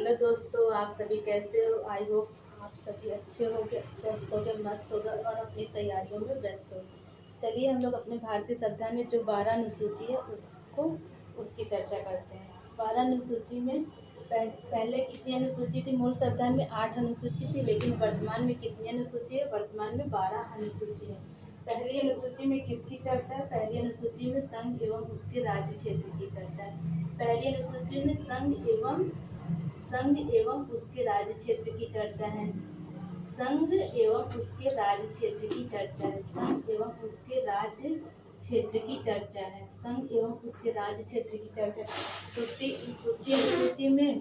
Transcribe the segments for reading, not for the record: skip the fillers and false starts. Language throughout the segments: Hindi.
हेलो दोस्तों, आप सभी कैसे हो? आई होप आप सभी अच्छे होंगे, स्वस्थ होंगे, मस्त होगा और अपनी तैयारियों में व्यस्त होंगे। चलिए हम लोग अपने भारतीय संविधान में जो 12 अनुसूची है उसकी चर्चा करते हैं। 12 अनुसूची में पहले कितनी अनुसूची थी? मूल संविधान में 8 अनुसूची थी, लेकिन वर्तमान में कितनी अनुसूची है? वर्तमान में 12 अनुसूची है। पहली अनुसूची में किसकी चर्चा है? पहली अनुसूची में संघ एवं उसके राज्य क्षेत्र की चर्चा है। पहली अनुसूची में संघ एवं उसके राज्य क्षेत्र की चर्चा है। संघ एवं उसके राज्य क्षेत्र की चर्चा है। संघ एवं उसके राज्य क्षेत्र की चर्चा है। संघ एवं उसके राज्य क्षेत्र की चर्चा द्वितीय अनुसूची में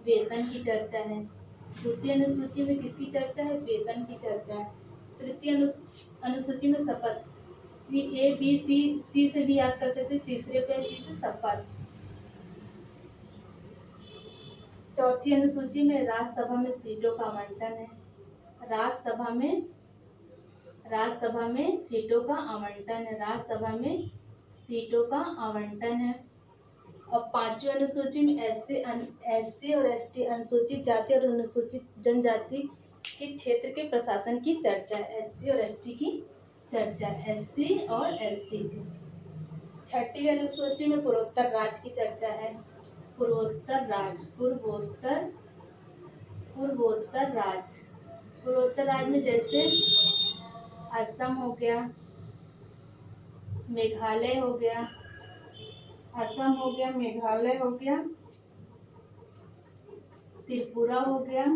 वेतन की चर्चा है। द्वितीय अनुसूची में किसकी चर्चा है? वेतन की चर्चा है। तृतीय अनुसूची में शपथ, सी से भी याद कर सकते हैं। तीसरे पे सी से शपथ। चौथी अनुसूची में राज्यसभा में सीटों का आवंटन है। राज्यसभा में सीटों का आवंटन है। राज्यसभा में सीटों का आवंटन है। और पांचवी अनुसूची में एससी और एसटी, अनुसूचित जाति और अनुसूचित जनजाति के क्षेत्र के प्रशासन की चर्चा है। एससी और एसटी की चर्चा, एससी और एसटी की। छठी अनुसूची में पूर्वोत्तर राज्य की चर्चा है। पूर्वोत्तर राज्य में जैसे असम हो गया, मेघालय हो गया, त्रिपुरा हो गया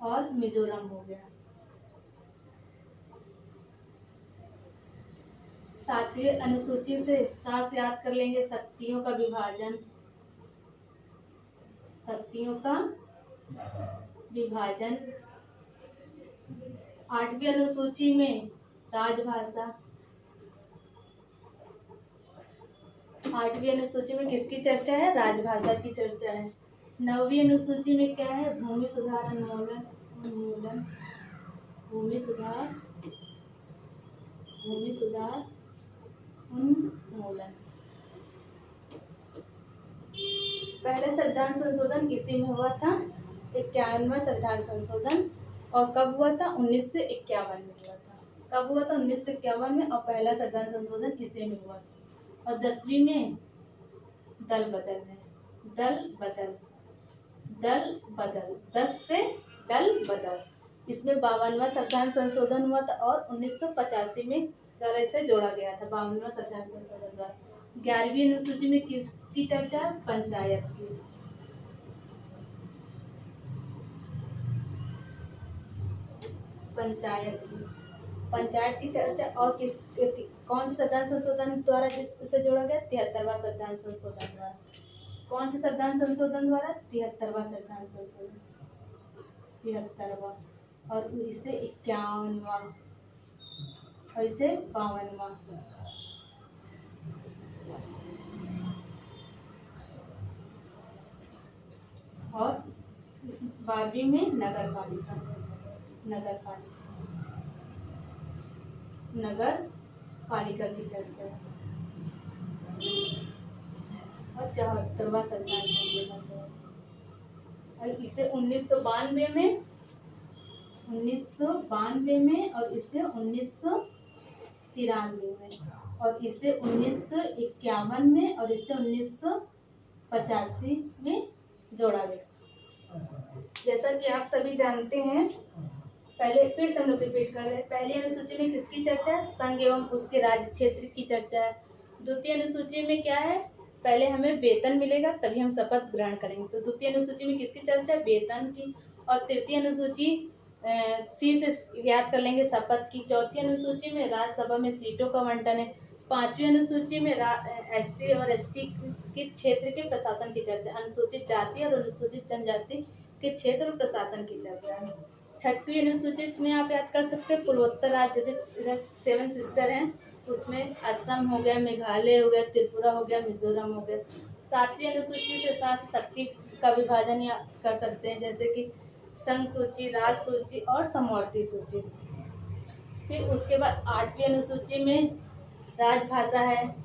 और मिजोरम हो गया। सातवीं अनुसूची से सात से याद कर लेंगे शक्तियों का विभाजन। आठवीं अनुसूची में राजभाषा। आठवीं अनुसूची में किसकी चर्चा है? राजभाषा की चर्चा है। नौवीं अनुसूची में क्या है? भूमि सुधार उन्मूलन। पहले संविधान संशोधन इसी में हुआ था, 51वां संविधान संशोधन। और कब हुआ था? 1951 में हुआ था। कब हुआ था? 1951 में। और पहला संविधान संशोधन इसी में हुआ था। और 10वीं में दल बदल है। 10 से दल बदल। इसमें 52वां संविधान संशोधन हुआ था और 1985 में से जोड़ा गया था। 52वां संविधान संशोधन द्वारा। 11वीं अनुसूची में किसकी चर्चा? पंचायत की। पंचायत की चर्चा और कौन से संविधान संशोधन द्वारा जिससे जोड़ा गया? 73वां संविधान संशोधन द्वारा। कौन से संविधान संशोधन द्वारा? 73वां संविधान संशोधन। 73वां। और इसे 51वां और इसे 52वां। और 12वीं में नगर पालिका की चर्चा है। और 74वां संविधान संशोधन। और इसे 1992 में और इसे 1993 में और इसे 1951 में और इसे 1985 में जोड़ा गया। जैसा कि आप सभी जानते हैं, पहले फिर से हम लोग रिपीट कर रहे हैं। पहली अनुसूची में किसकी चर्चा है? संघ एवं उसके राज्य क्षेत्र की चर्चा है। द्वितीय अनुसूची में क्या है? पहले हमें वेतन मिलेगा तभी हम शपथ ग्रहण करेंगे। तो द्वितीय अनुसूची में किसकी चर्चा है? वेतन की। और तृतीय अनुसूची सी से याद कर लेंगे, शपथ की। चौथी अनुसूची में राज्यसभा में सीटों का आवंटन है। पांचवी अनुसूची में एससी और एसटी के क्षेत्र के प्रशासन की चर्चा, अनुसूचित जाति और अनुसूचित जनजाति के क्षेत्र और प्रशासन की चर्चा है। छठवीं अनुसूची इसमें आप याद कर सकते हैं पूर्वोत्तर राज्य, जैसे 7 सिस्टर हैं उसमें असम हो गया, मेघालय हो गया, त्रिपुरा हो गया, मिजोरम हो गया। सातवीं अनुसूची से सात शक्ति का विभाजन या कर सकते हैं, जैसे कि संघ सूची, राज सूची और समवर्ती सूची। फिर उसके बाद 8वीं अनुसूची में राजभाषा है।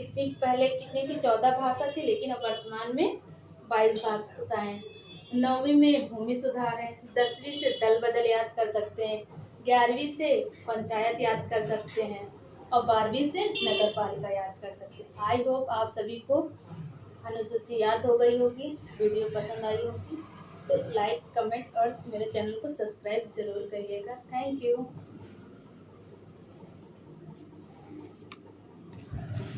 पहले कितनी थी, 14 भाषा थी, लेकिन अब वर्तमान में 22 भाषा हैं। 9वीं में भूमि सुधार है, 10वीं से दल बदल याद कर सकते हैं, 11वीं से पंचायत याद कर सकते हैं और 12वीं से नगर पालिका याद कर सकते हैं। आई होप आप सभी को अनुसूची याद हो गई होगी, वीडियो पसंद आई होगी, तो लाइक, कमेंट और मेरे चैनल को सब्सक्राइब जरूर करिएगा। Thank you.